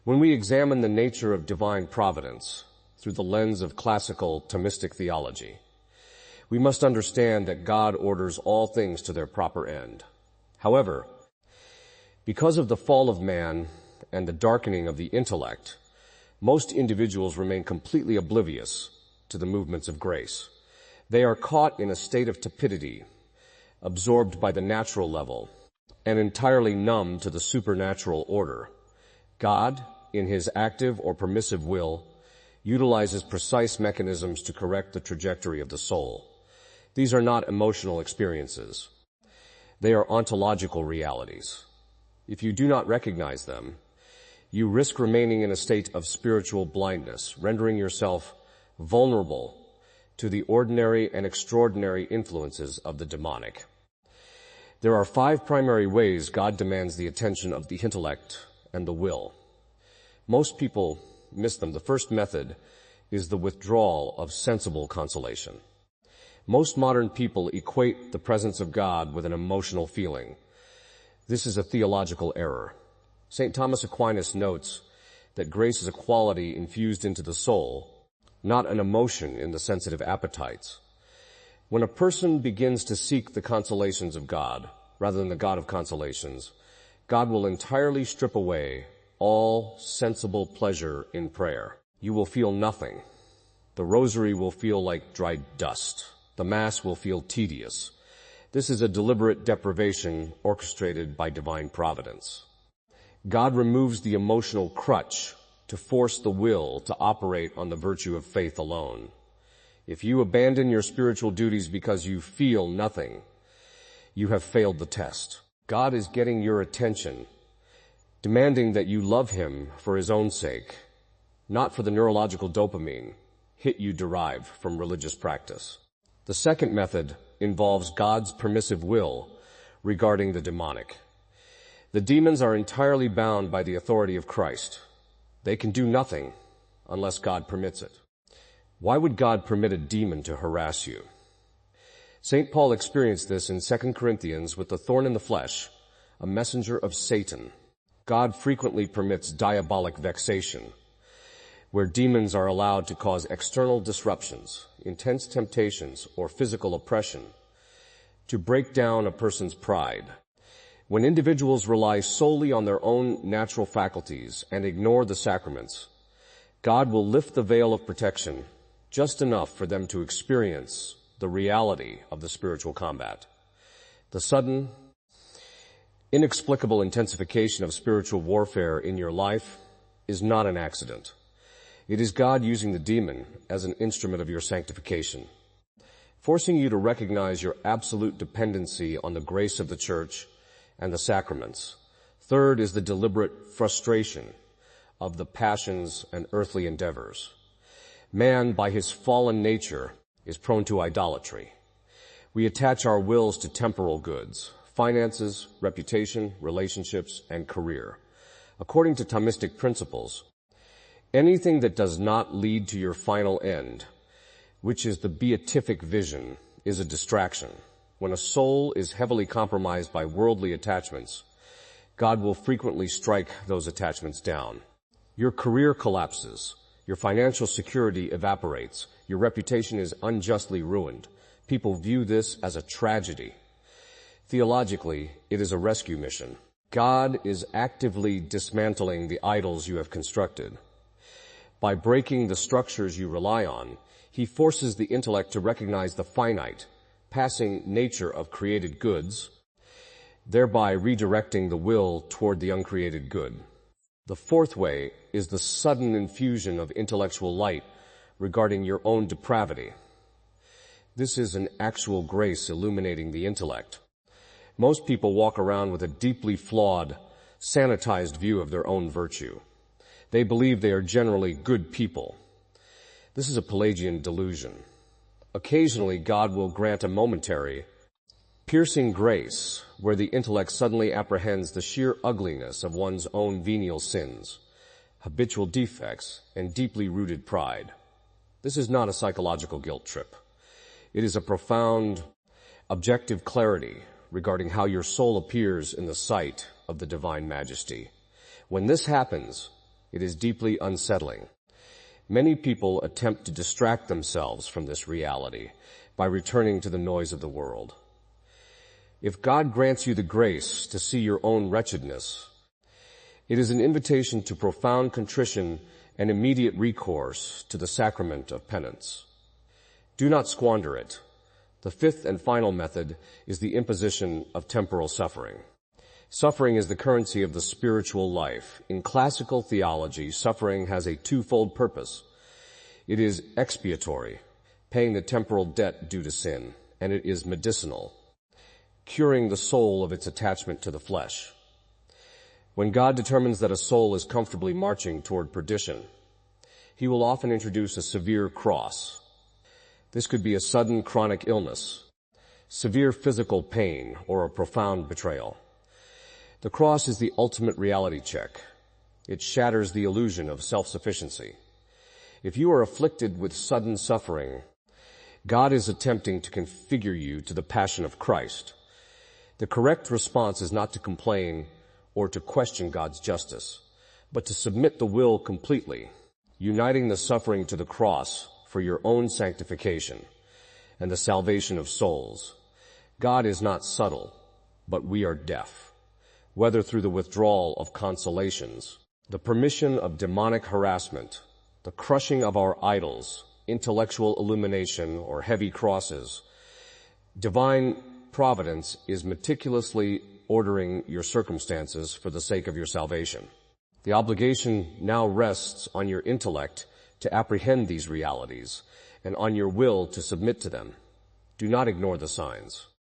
When we examine the nature of divine providence through the lens of classical Thomistic theology, we must understand that God orders all things to their proper end. However, because of the fall of man and the darkening of the intellect, most individuals remain completely oblivious to the movements of grace. They are caught in a state of tepidity, absorbed by the natural level, and entirely numb to the supernatural order. God, in his active or permissive will, utilizes precise mechanisms to correct the trajectory of the soul. These are not emotional experiences. They are ontological realities. If you do not recognize them, you risk remaining in a state of spiritual blindness, rendering yourself vulnerable to the ordinary and extraordinary influences of the demonic. There are 5 primary ways God demands the attention of the intellect and the will. Most people miss them. The first method is the withdrawal of sensible consolation. Most modern people equate the presence of God with an emotional feeling. This is a theological error. St. Thomas Aquinas notes that grace is a quality infused into the soul, not an emotion in the sensitive appetites. When a person begins to seek the consolations of God, rather than the God of consolations, God will entirely strip away all sensible pleasure in prayer. You will feel nothing. The rosary will feel like dried dust. The Mass will feel tedious. This is a deliberate deprivation orchestrated by Divine Providence. God removes the emotional crutch to force the will to operate on the virtue of faith alone. If you abandon your spiritual duties because you feel nothing, you have failed the test. God is getting your attention, demanding that you love him for his own sake, not for the neurological dopamine hit you derive from religious practice. The second method involves God's permissive will regarding the demonic. The demons are entirely bound by the authority of Christ. They can do nothing unless God permits it. Why would God permit a demon to harass you? St. Paul experienced this in 2 Corinthians with the thorn in the flesh, a messenger of Satan. God frequently permits diabolic vexation, where demons are allowed to cause external disruptions, intense temptations, or physical oppression to break down a person's pride. When individuals rely solely on their own natural faculties and ignore the sacraments, God will lift the veil of protection just enough for them to experience the reality of the spiritual combat. The sudden, inexplicable intensification of spiritual warfare in your life is not an accident. It is God using the demon as an instrument of your sanctification, forcing you to recognize your absolute dependency on the grace of the Church and the sacraments. Third is the deliberate frustration of the passions and earthly endeavors. Man, by his fallen nature, is prone to idolatry. We attach our wills to temporal goods, finances, reputation, relationships, and career. According to Thomistic principles, anything that does not lead to your final end, which is the beatific vision, is a distraction. When a soul is heavily compromised by worldly attachments, God will frequently strike those attachments down. Your career collapses. Your financial security evaporates. Your reputation is unjustly ruined. People view this as a tragedy. Theologically, it is a rescue mission. God is actively dismantling the idols you have constructed. By breaking the structures you rely on, he forces the intellect to recognize the finite, passing nature of created goods, thereby redirecting the will toward the uncreated good. The fourth way is the sudden infusion of intellectual light regarding your own depravity. This is an actual grace illuminating the intellect. Most people walk around with a deeply flawed, sanitized view of their own virtue. They believe they are generally good people. This is a Pelagian delusion. Occasionally, God will grant a momentary, piercing grace where the intellect suddenly apprehends the sheer ugliness of one's own venial sins, habitual defects, and deeply rooted pride. This is not a psychological guilt trip. It is a profound, objective clarity regarding how your soul appears in the sight of the divine majesty. When this happens, It is deeply unsettling. Many people attempt to distract themselves from this reality by returning to the noise of the world. If God grants you the grace to see your own wretchedness, it is an invitation to profound contrition and immediate recourse to the sacrament of penance. Do not squander it. The fifth and final method is the imposition of temporal suffering. Suffering is the currency of the spiritual life. In classical theology, suffering has a twofold purpose. It is expiatory, paying the temporal debt due to sin, and it is medicinal, curing the soul of its attachment to the flesh. When God determines that a soul is comfortably marching toward perdition, he will often introduce a severe cross. This could be a sudden chronic illness, severe physical pain, or a profound betrayal. The cross is the ultimate reality check. It shatters the illusion of self-sufficiency. If you are afflicted with sudden suffering, God is attempting to configure you to the passion of Christ. The correct response is not to complain or to question God's justice, but to submit the will completely, uniting the suffering to the cross for your own sanctification and the salvation of souls. God is not subtle, but we are deaf. Whether through the withdrawal of consolations, the permission of demonic harassment, the crushing of our idols, intellectual illumination, or heavy crosses, Divine Providence is meticulously ordering your circumstances for the sake of your salvation. The obligation now rests on your intellect to apprehend these realities and on your will to submit to them. Do not ignore the signs.